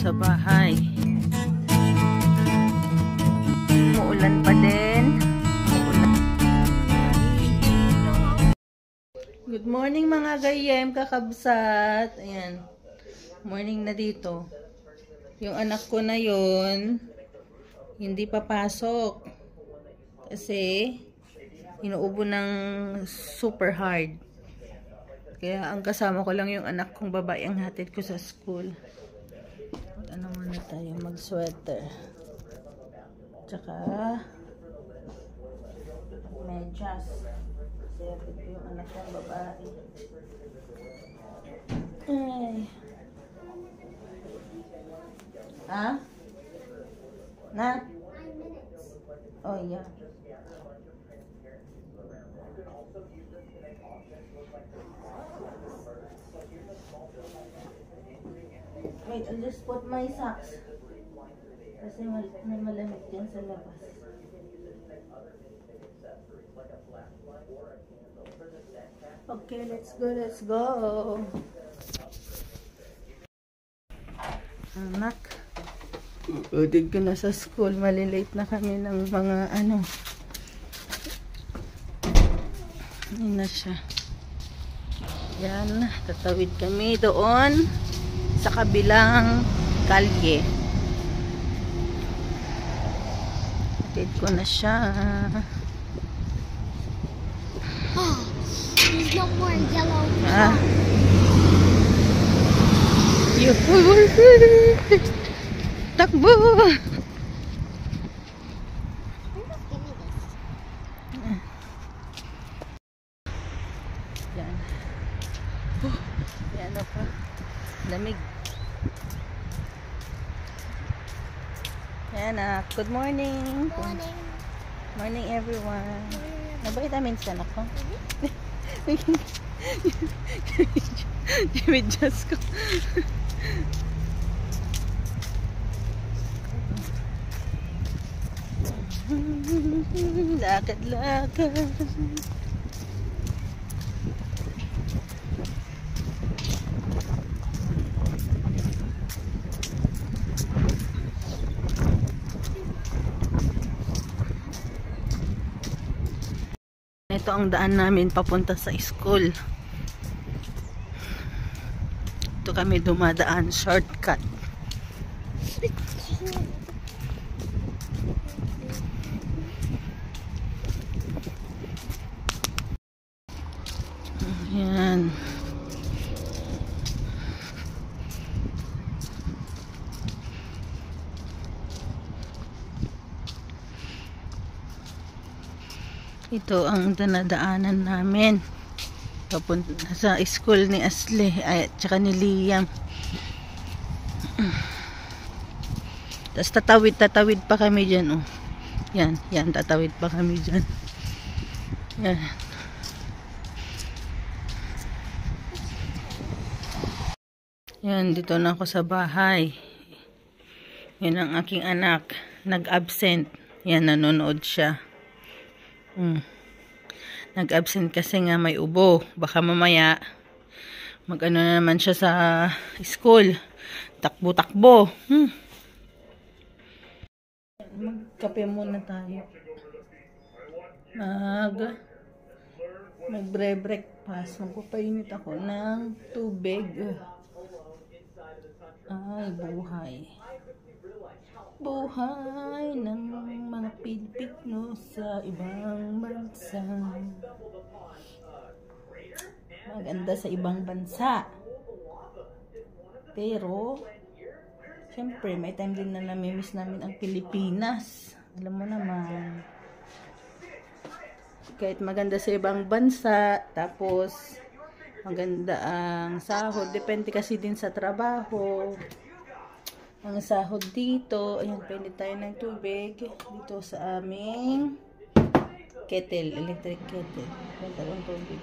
sa bahay. Uulan pa din. Good morning mga gayem, kakabsat. Ayan. Morning na dito. Yung anak ko na yon hindi papasok. Kasi inuubo ng super hard. Kaya ang kasama ko lang yung anak kong babae ang hatid ko sa school. Ano muna tayo, mag-sweater. Tsaka medyas. Kasi hatid ko yung anak kong babae. Ay. Ha? Na? 9 minutes. Oh yeah. Wait, I'll just put my socks. Kasi may malamig yan sa labas. Okay, let's go, let's go. Anak, utid ko na sa school. Malilate na kami ng mga ano. Yun na siya. Yan, tatawid kami doon sa kabilang kalye. Hatid ko na siya. Oh, there's no more yellow. Ah. Takbo! Yan. Yan na pa. Lamig. Yan na. Good morning. Morning. Morning everyone. Nabitamins ka na ko? Diyos ko. Lakad-lakad. Ito ang daan namin papunta sa school. Ito kami dumadaan, shortcut. Ayan. Ito ang dinadaanan namin papunta sa school ni Ashley at saka ni Liam. Tapos tatawid pa kami dyan, oh. Yan, tatawid pa kami dyan. Yan. Yan, dito na ako sa bahay. Yan ang aking anak. Nag-absent. Yan, nanonood siya. Nag-absent kasi nga may ubo. Baka mamaya mag-ano na naman siya sa school. Takbo-takbo. Magkape muna tayo. Mag-breakfast. Magpapainit ako ng tubig. Ay, buhay. Buhay ng mga Pilipino sa ibang bansa. Maganda sa ibang bansa. Pero, siyempre, may time din na namimiss namin ang Pilipinas. Alam mo naman. Kahit maganda sa ibang bansa, tapos maganda ang sahod. Depende kasi din sa trabaho. Ang sahod dito, ayan, pwede tayo ng tubig dito sa aming kettle, electric kettle. Pwede tayong tubig.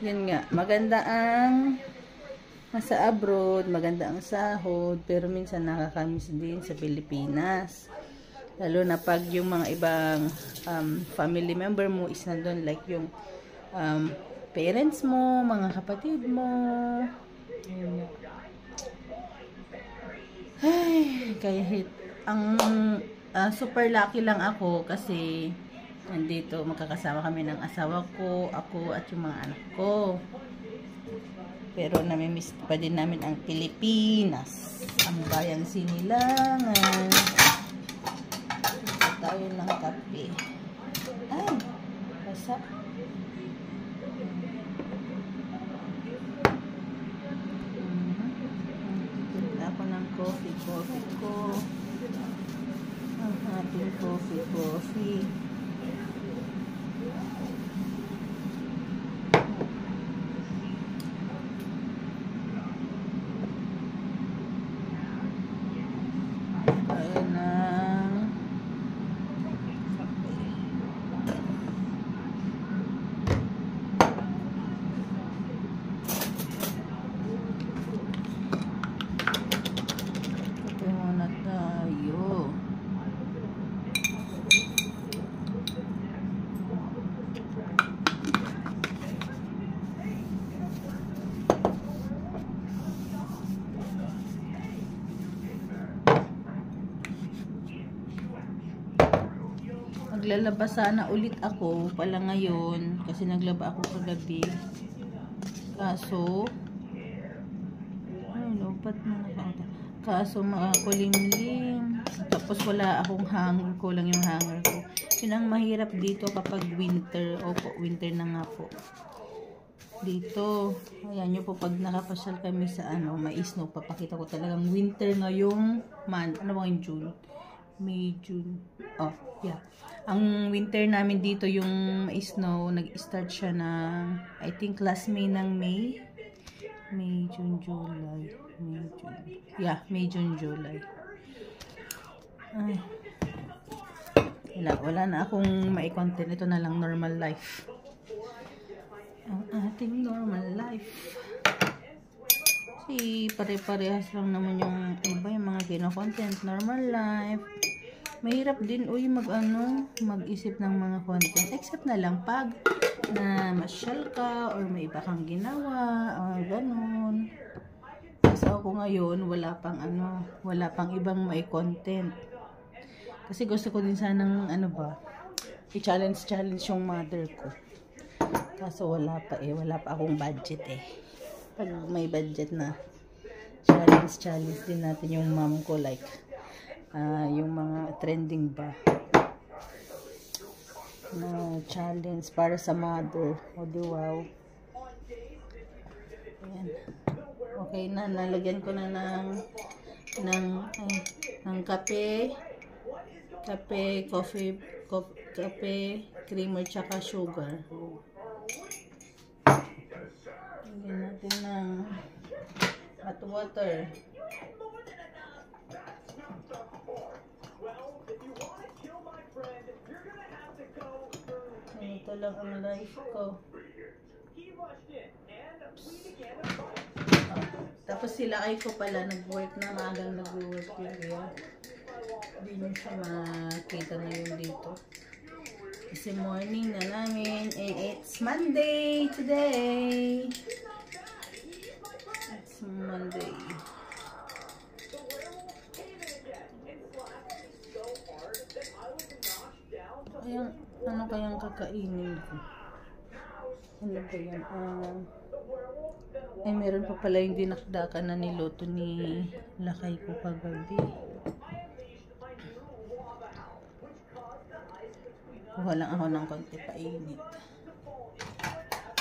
Yan nga, maganda ang nasa abroad, maganda ang sahod, pero minsan nakakamiss din sa Pilipinas. Lalo na pag yung mga ibang family member mo is nandun, like yung parents mo, mga kapatid mo. Ayan. Ay, kahit ang super lucky lang ako kasi nandito magkakasama kami ng asawa ko, ako at yung mga anak ko. Pero namimiss pa din namin ang Pilipinas, ang bayan sinilangan. Ito tayo ng kape. Ay, basa. Ako ng coffee ko. Ang ating coffee. Ayan ang kape muna tayo. Maglalaba sana ulit ako pala ngayon kasi naglaba ako kagabi. Kaso lupat mga kauta. Kaso kulimlim. Tapos wala akong hanger, kulang yung hanger ko. Yun ang mahirap dito kapag winter. Opo, winter na nga po. Dito, ayan nyo po pag nakapasyal kami sa may snow, papakita ko talagang winter ngayong month. Ano ba yung June? May, June. Oh, yeah. Ang winter namin dito yung snow, nag-start siya ng, I think last May ng May. May, June, July. May, June. Yeah, May, June, July. Ay. Wala na akong mai-content. Ito na lang, normal life. Ang ating normal life. Kasi pare-parehas lang naman yung iba, yung mga kino-content. Normal life. Mahirap din mag-isip ng mga content. Except na lang pag na masyal ka or may iba kang ginawa or ganun. Kasi ako ngayon wala pang ibang may content. Kasi gusto ko din sanang i-challenge yung mother ko. Kaso wala pa akong budget eh. Pag may budget na, challenge din natin yung mom ko, like yung mga trending ba na challenge para sa mother. O di wow. Ayan. Okay na, nalagyan ko na ng kape, coffee, creamer tsaka sugar. Lagyan natin ng hot water. Ito lang ang life ko. Tapos sila ay ko pala nag-work na, maagang nag-work yun. Kaya hindi nyo siya makita ngayon dito. Kasi morning na namin and it's Monday today. It's Monday. Ano kayang kakainin ko? Ano ba yan? Meron pa pala yung dinakdakan na niluto ni lakay ko kagabi. Kuha lang ako ng konti painit.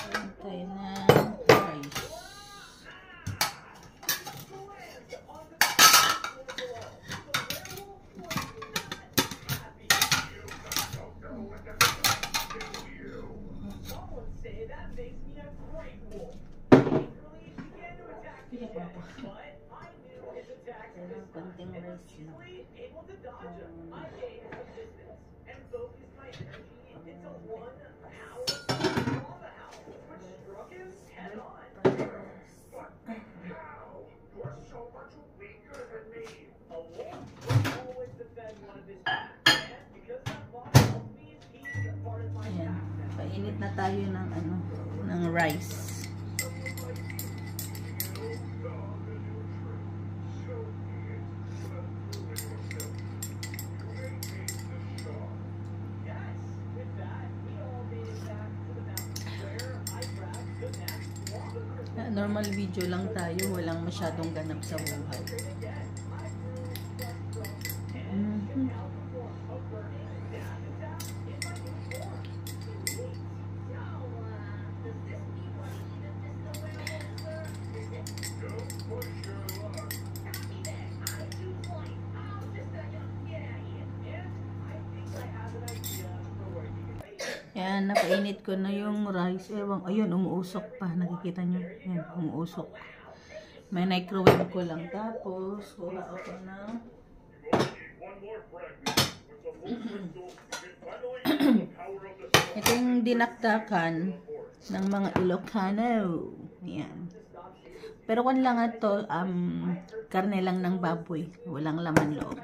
Ayan tayo ng rice. Konting rice lang. Ayan, painit na tayo ng rice. Normal video lang tayo, walang masyadong ganap sa buhay. Yan, napainit ko na yung rice. Ewan, ayun, umuusok pa. Nakikita nyo? Yan, umuusok. May microwave ko lang. Tapos, kuha ako ng ito yung dinakdakan ng mga Ilocano. Yan. Pero kung lang ito, karne lang ng baboy. Walang laman loob.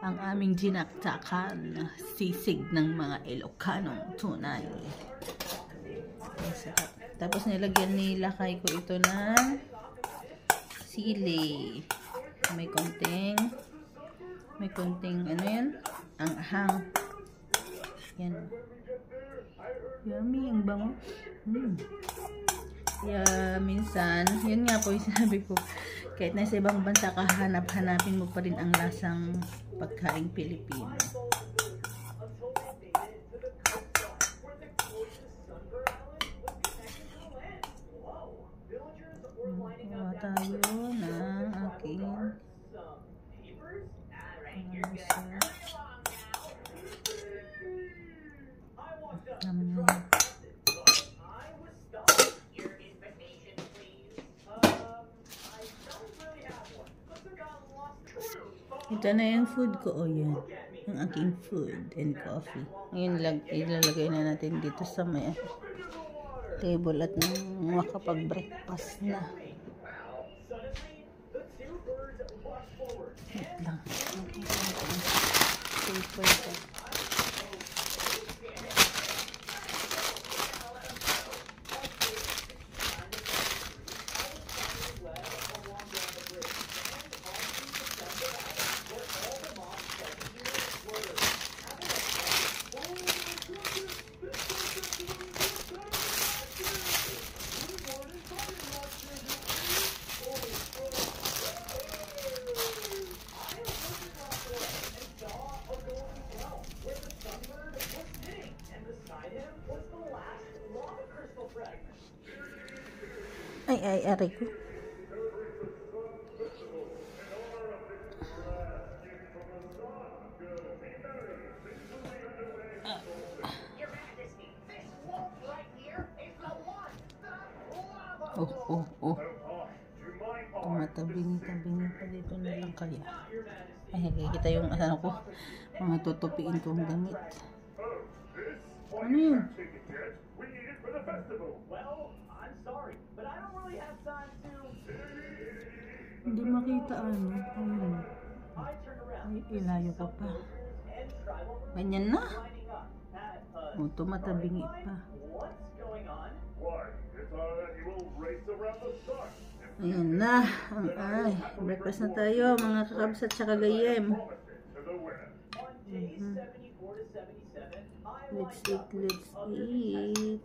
Ang aming dinakdakan, sisig ng mga Ilocanong tunay. Tapos nilagyan nilakay ko ito ng sili. May konting ano yan? Ang hang. Yan. Yummy, ang bango. Kaya minsan, yun nga po yung sinabi ko, kahit nasa ibang bansa ka, hanapin mo pa rin ang lasang pagkaing Pilipino. Kuha tayo ng aking ito na yung food ko. O yan. Yung aking food and coffee. Ngayon ilalagay na natin dito sa may table at makapag-breakfast na. Wait lang. Ay, aray ko. Oh. Tumatabing-tabing pa dito na lang kaya. Ay, nakikita yung ano ko. Mga tutupiin kong damit. Ano yun? Hindi makita ano. Ay, ilayo ka pa. Ganyan na. O, tumatabingi pa. Ayan na. Ay, breakfast na tayo mga kakabs at saka gayem. Let's eat.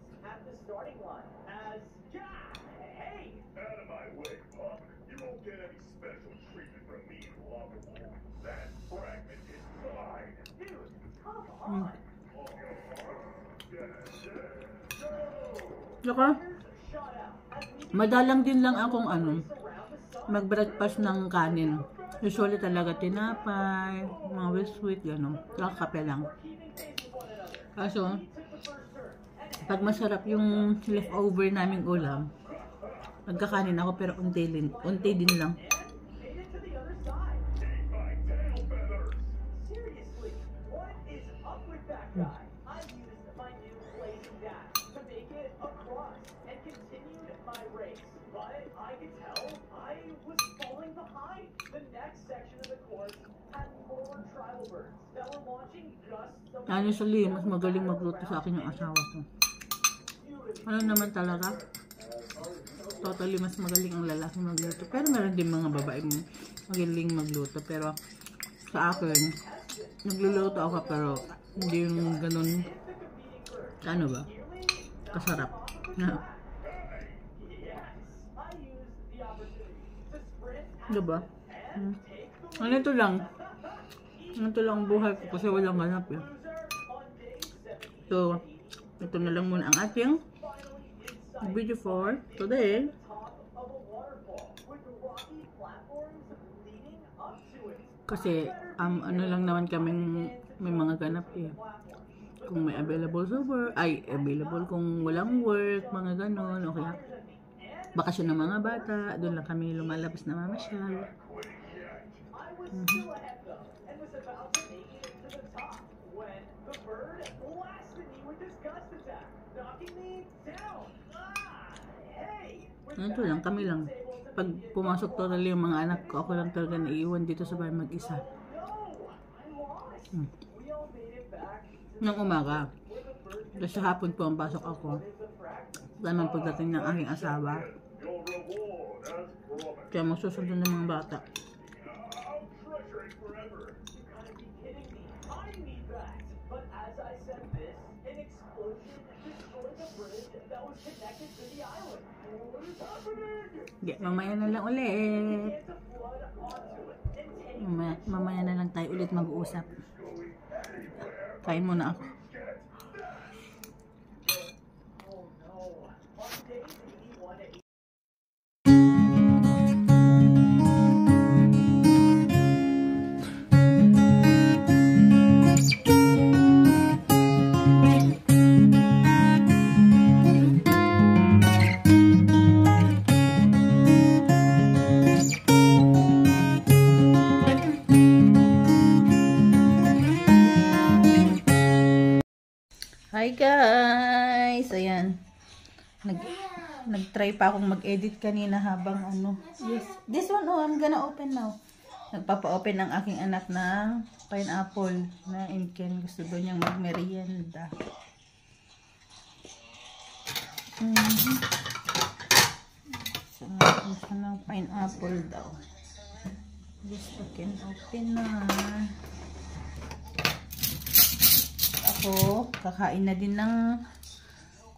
Saka, madalang din lang akong mag-breakfast ng kanin. Usually talaga tinapay, mga sweet, gano'n. Saka kape lang. Kaso, pag masarap yung leftover naming ulam, nagkakanin ako pero unti din lang. Honestly, mas magaling magluto sa akin yung asawa ko. Ano naman talaga? Totally mas magaling ang lalaki magluto. Pero meron din mga babae magaling magluto. Pero sa akin, nagluluto ako pero hindi yung ganun, ano ba, kasarap. Diba? Ano ito lang? Ito lang ang buhay ko kasi walang ganap eh. So, ito na lang muna ang ating video for today. Kasi, ano lang naman kaming may mga ganap eh. Kung may available sa work, available kung walang work, mga ganon, o kaya bakasyon ng mga bata, doon lang kami lumalabas na mamasyal. Ito lang, kami lang. Pag pumasok totally yung mga anak ko, ako lang talaga naiiwan dito sa bahay mag-isa. Nang umaga. Kasi sa hapon po ang pasok ako. Ganun pagdating ng aking asawa. Kaya magsusundo ng mga bata. Mamaya na lang ulit. Mamaya na lang tayo ulit mag-uusap. Kain muna ako. Hi guys! Ayan. Nag-try pa akong mag-edit kanina habang ano. Yes. This one, oh, I'm gonna open now. Nagpapa-open ng aking anak ng pineapple na inken. Gusto doon niyang mag-merienda. So, gusto ng pineapple daw. Gusto can open na. Ako, kakain na din ng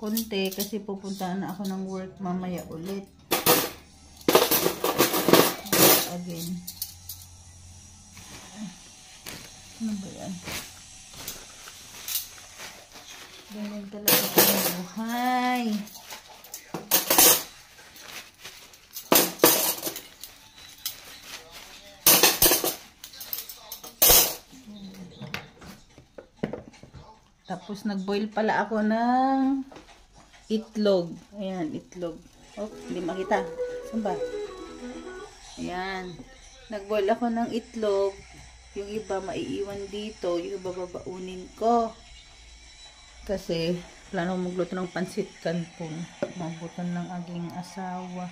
konti kasi pupuntaan na ako ng work mamaya ulit. Again. Ano ba yan? Ganyan talaga ang buhay. Tapos nagboil pala ako ng itlog. Ayan, itlog. Oh, hindi makita. Saan ba? Ayan. Nagboil ako ng itlog. Yung iba maiiwan dito. Yung iba babaunin ko. Kasi plano magluto ng pansit canton. Mabutan ng aking asawa.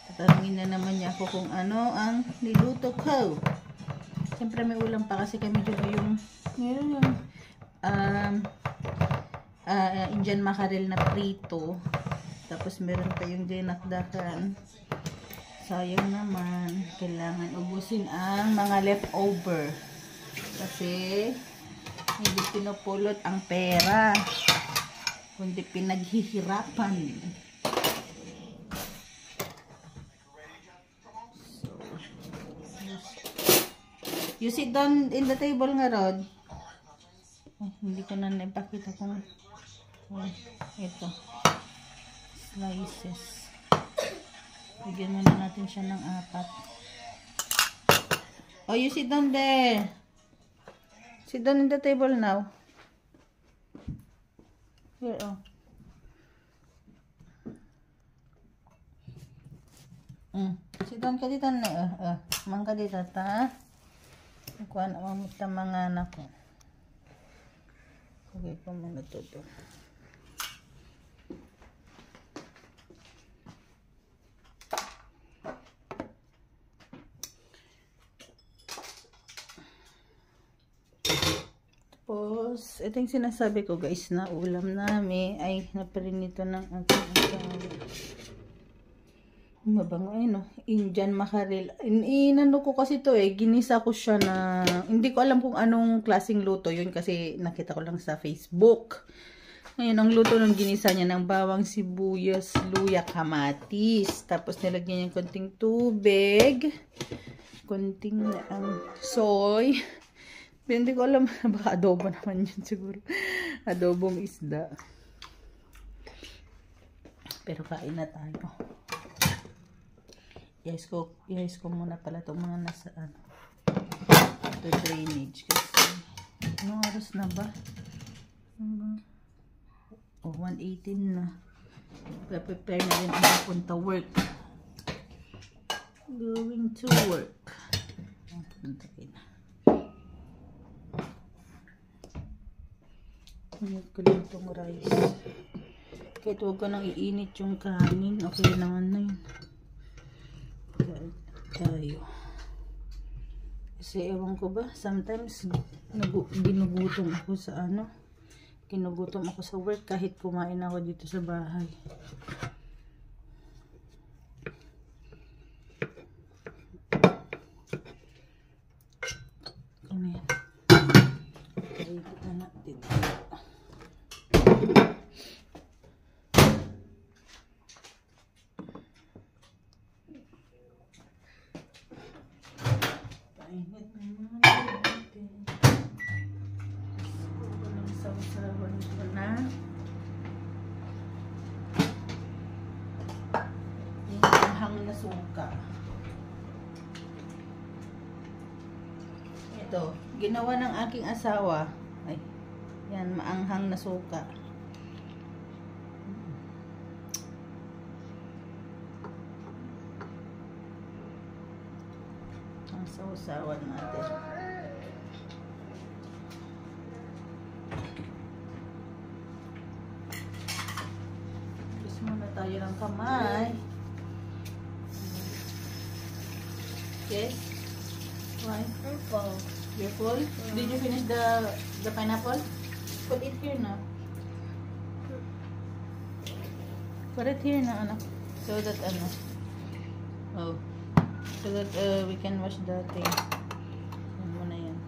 Tatanungin na naman niya ako kung ano ang niluto ko. Siyempre may ulam pa kasi kami dito yung Indian mackerel na prito. Tapos meron pa yung dinakdakan. Sayang naman. Kailangan ubusin ang mga leftover. Kasi hindi pinupulot ang pera. Kundi pinaghihirapan. You sit down in the table nga, Rod. Hindi ko na naipakita kung ito slices. Bigyan muna natin siya ng 4. Oh, you sit down there. Sit down in the table now. Here, oh. Sit down ka dito na. Mangka dito ta. Kuha na mamit ang mga anak ko. Okay ko muna ito doon. Tapos, ito yung sinasabi ko guys na ulam namin ay naprinito ng aking asawa. Mabango eh no. Indian mackerel. Inano ko kasi to ginisa ko siya na hindi ko alam kung anong klaseng luto yun kasi nakita ko lang sa Facebook. Ngayon, ang luto ng ginisa niya ng bawang, sibuyas, luya, kamatis. Tapos, nilagyan niya konting tubig. Konting soy. Hindi ko alam. Baka adobo naman yun siguro. Adobong isda. Pero kain na tayo. Ihais ko muna pala itong mga nasa ito drainage. Kasi, anong oras na ba? 1:18 na. Prepare na rin ang papunta work. Going to work. Puntakin na. Ngayon ko lang itong rice. Kahit huwag ko nang iinit yung kanin. Okay naman na yun. Tayo. Kasi ewan ko ba, sometimes ginugutom ako sa ginugutom ako sa work kahit kumain ako dito sa bahay. Kami. Ikot na natin. Painit naman natin. Sausawan ko na yung anghang na suka. Ito, ginawa ng aking asawa. Ay, yan, maanghang na suka. Ang sausawan natin. Muna tayo ng kamay. Yes? Why? Purple. You're full? Did you finish the pineapple? Put it here na. Put it here na, anak. So that, so that we can wash the thing. Yan muna yan.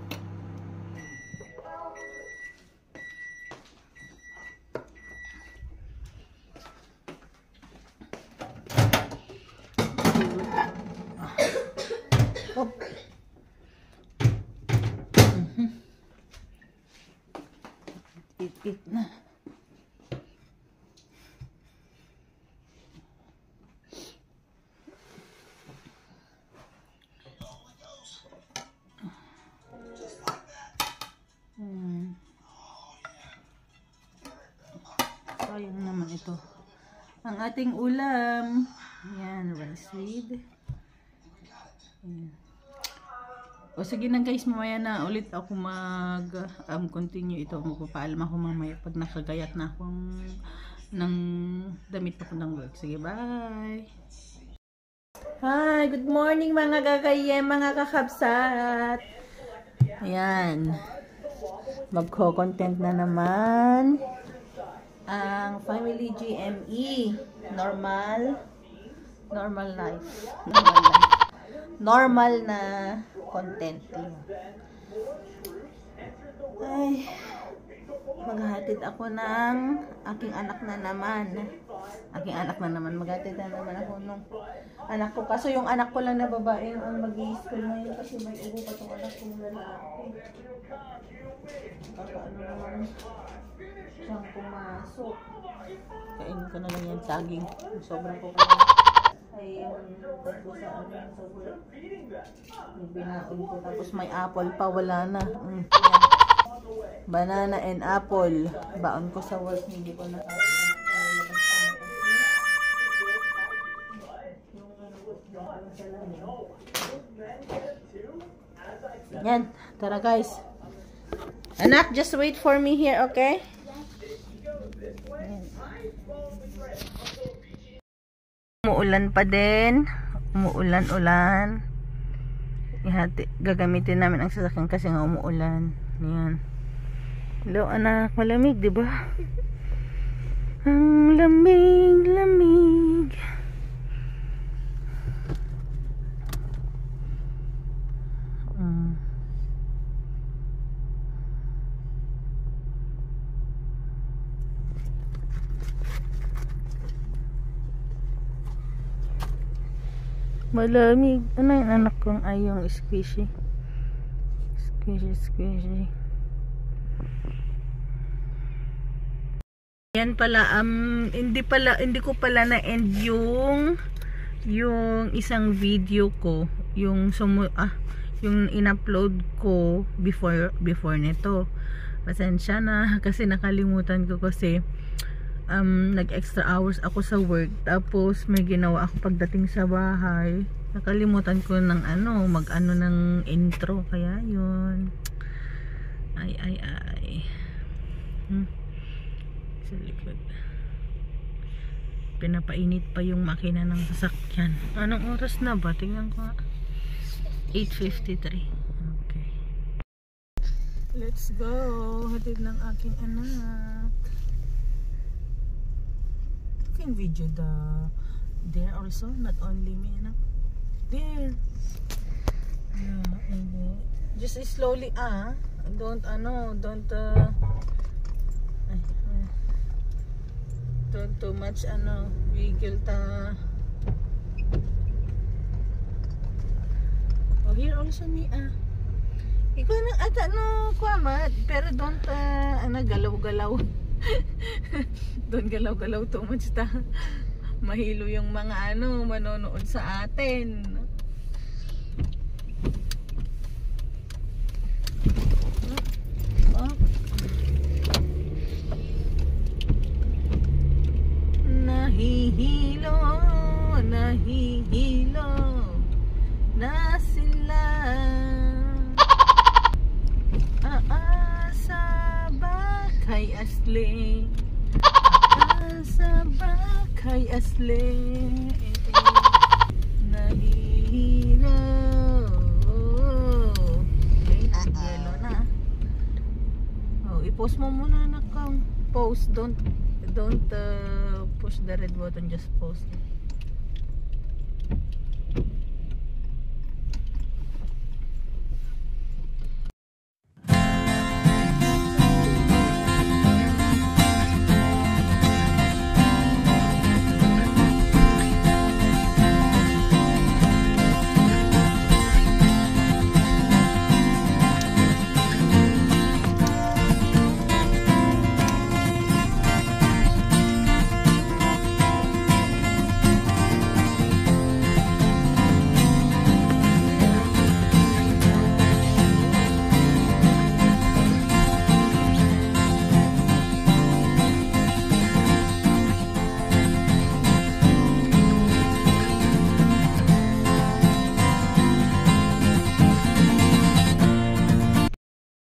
It na. Sayang naman ito. Ang ating ulam. Yan, rice with. Ayan. O sige na guys, mamaya na ulit ako continue ito. Magpapaalam ako mamaya pag nakagayat na akong ng damit ako ng work. Sige, bye! Hi! Good morning mga gagayem, mga kakabsat! Ayan. Magko-content na naman ang Family GME. Normal life. Normal na content. Ay, maghahatid ako ng aking anak na naman. Maghahatid na naman ako nung anak ko. Kaso yung anak ko lang na babae ang mag-i-school ngayon kasi may ubo pa itong anak ko na lalaki. Kakaano naman siyang pumasok. Kainin ko na lang yung saging. Sobrang ko ay tatlo sa sobrang binaon ko. Tapos may apple pa, wala na. Banana and apple. Baon ko sa work, hindi ko na yan. Tara guys. Anak, just wait for me here, okay? Umuulan pa din. Umuulan-ulan. Gagamitin namin ang sasakyan kasi nga umuulan. Yan. Hello anak, malamig, di ba? Ang lamig. Malamig. Ano yung anak kong ay yung squishy? Squishy. Yan pala, hindi ko pala na-end yung isang video ko, yung in-upload ko before nito. Pasensya na kasi nakalimutan ko kasi nag-extra hours ako sa work, tapos may ginawa ako pagdating sa bahay. Nakalimutan ko ng mag-ano ng intro, kaya yun. Ay. Sa likod. Pinapainit pa yung makina ng sasakyan. Anong oras na ba? Tingnan ko nga. 8:53. Okay. Let's go. Hatid ng aking anak. You can video there also, not only me, anak. There. Yeah, just slowly, don't too much bigil ta. Oh, here also me ikaw na ata kuamat, pero don't galaw-galaw. Don't galaw-galaw too much ta. Mahilo yung mga manonood sa atin. Nahihilo na sila. Aasa ba kay Asli? Aasa ba kay Asli? Nahihilo. Okay, nag-yellow na. Oh, i-post mo muna na kang post. Don't push the red button, just post it.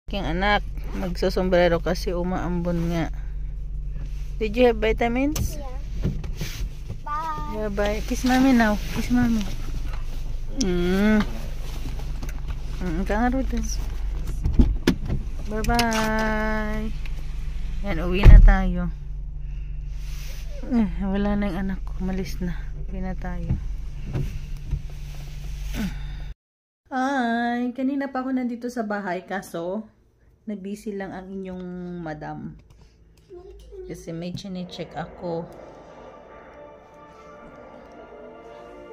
Aking anak, magsusombrero kasi umaambon nga. Did you have vitamins? Yeah. Bye. Yeah, bye. Kiss mommy now. Kiss mommy. Kangaroo din. Bye-bye. Yan, uwi na tayo. Wala na yung anak ko. Malis na. Uwi na tayo. Ay, kanina pa ako nandito sa bahay kaso nag-busy lang ang inyong madam. Kasi may chine-check ako.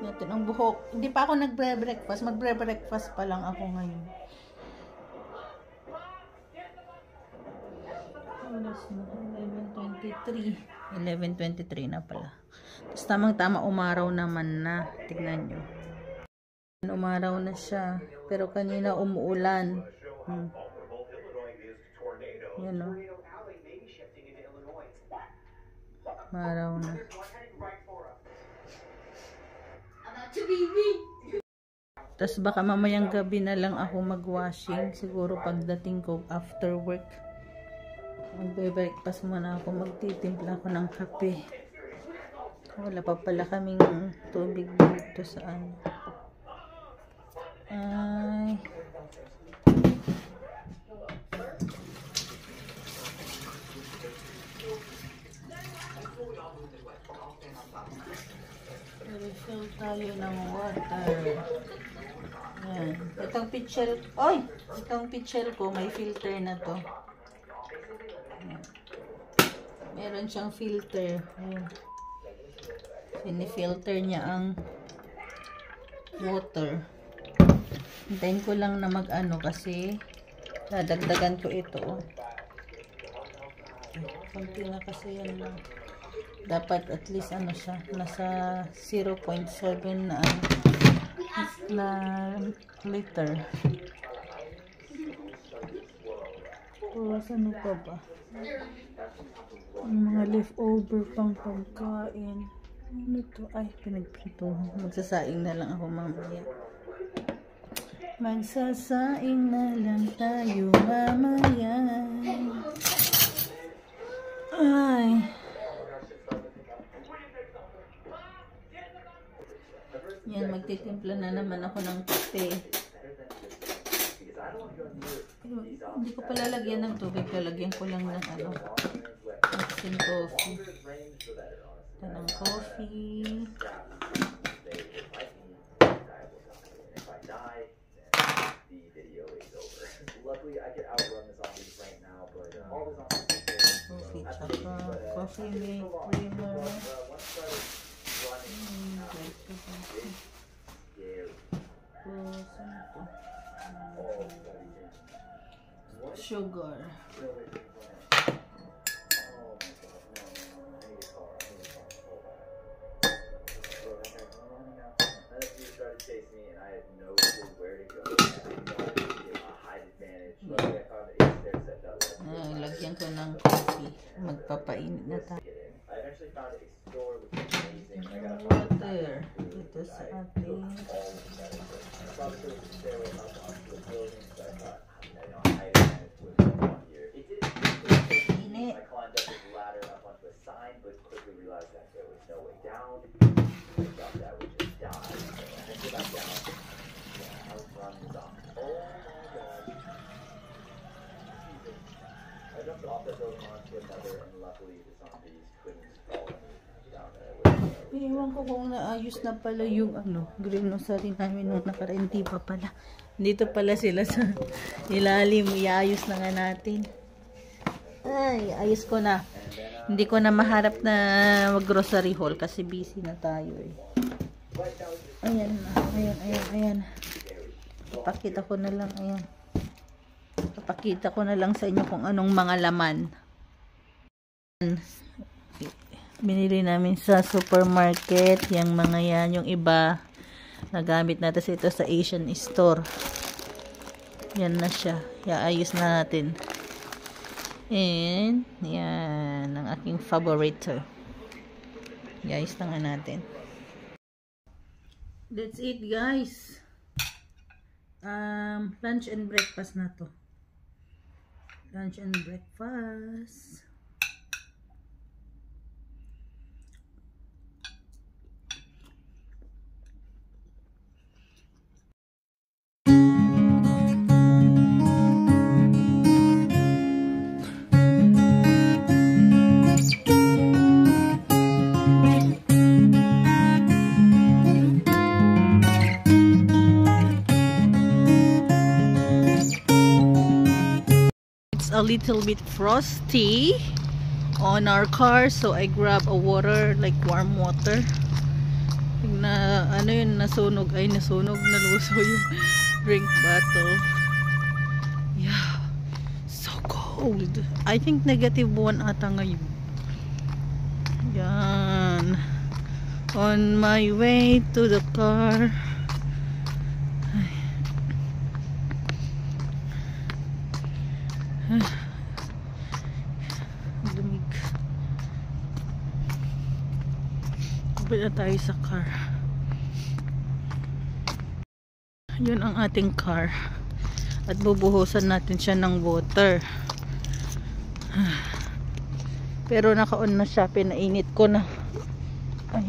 Natin ang buhok. Hindi pa ako nagbre-breakfast. Magbre-breakfast pa lang ako ngayon. Oras na 11:23. 11:23 na pala. Tapos tamang-tama umaraw naman na. Tignan nyo. Umaraw na siya. Pero kanina umuulan. Yan o. Umaraw na. Tapos baka mamayang gabi na lang ako mag-washing. Siguro pagdating ko after work. Magbe-breakfast muna ako. Magtitimpla ako ng kape. Wala pa pala kaming tubig dito sa ay. Refill tayo ng water. Yan. Itong pitcher, itong pitcher ko may filter na to. Yan. Meron siyang filter. Ayan. Pinifilter niya ang water. Hintayin ko lang na mag-ano kasi dadagdagan ko ito. Konti na kasi yan lang. Dapat at least ano siya, nasa 0.7 na liter. Tapos ano pa ba? Mga leftover pang pagkain. Ano to? Ay, pinagprito. Magsasaing na lang ako mamaya. Magsasaing na lang tayo mamaya. Ay. Yan, magtitimpla na naman ako ng kape. Hindi ko pala lagyan ng tubig. Lalagyan ko lang ng ano. Instant coffee. Ito ng coffee. Coffee tsaka coffee mate creamer. Sugar. Lagyan ko ng coffee. Magpapainit na tayo. Water. Dito sa ating init. Ewan ko kung naayos na pala yung ano, grocery namin nung nakaraan. Hindi pa pala. Dito pala sila sa ilalim. Iayos na nga natin. Ay, ayos ko na. Hindi ko na maharap na mag-grocery haul kasi busy na tayo eh. Ayan na. Ayan. Papakita ko na lang. Ayan. Papakita ko na lang sa inyo kung anong mga laman. Binili namin sa supermarket. Yung mga yan. Yung iba nagamit natin ito sa Asian store. Yan na siya. Iayos na natin. And yan ang aking favorite. Iayos na nga natin. That's it guys. Lunch and breakfast na to. Lunch and breakfast. A little bit frosty on our car, so I grab a water, like warm water. Na ano yun, nasunog, naluso yung drink bottle. Yeah, so cold. I think -1 ata ngayon. Yan, on my way to the car. Lumig. Balik na tayo sa car. Yun ang ating car. At bubuhusan natin siya ng water. Pero naka-on na siya. Pinainit ko na. Ay,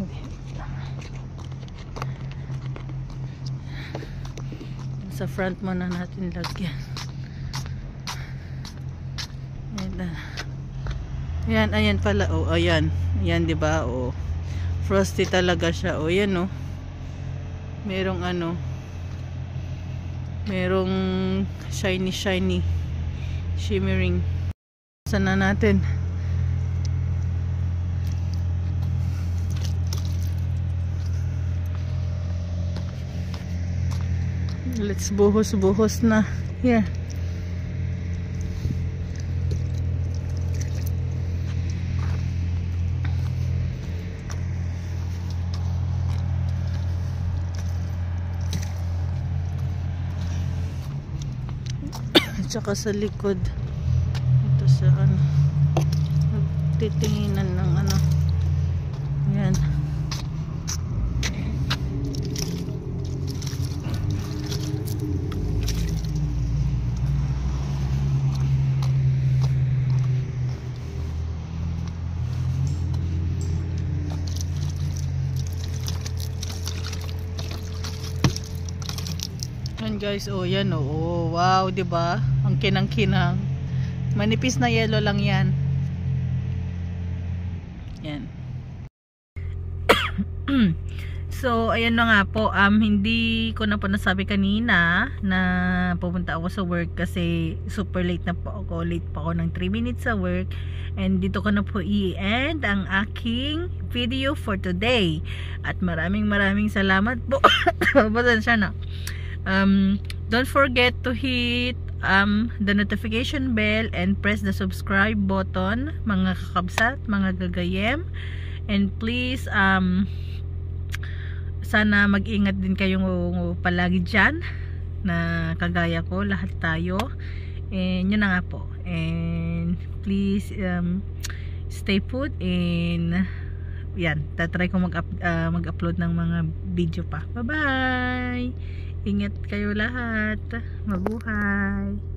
sa front mo na natin lagyan. Ayan pala. Oh, ayan. Ayan, 'di ba? Oh. Frosty talaga siya. Oh, ayan oh. Merong ano. Merong shiny shimmering. Sana natin. Let's buhos na. Here. Tsaka sa likod. Ito sa ano. Titinginan ng ano. Yan. Yan guys, oh yan oh. Wow, 'di ba? Ang kinang-kinang. Manipis na yellow lang 'yan. Yan. So, ayan na nga po. Hindi ko na po nasabi kanina na pupunta ako sa work kasi super late na po ako. Late pa ako ng 3 minutes sa work. And dito ko na po i-end ang aking video for today. At maraming salamat po. Pasensya na. Don't forget to hit the notification bell and press the subscribe button, mga kakabsat, mga gagayem. And please sana mag-ingat din kayo palagi dyan na kagaya ko, lahat tayo. And yun na nga po. And please stay put and yan, tatry ko mag-upload ng mga video pa. Bye bye. Ingat kayo lahat. Mabuhay.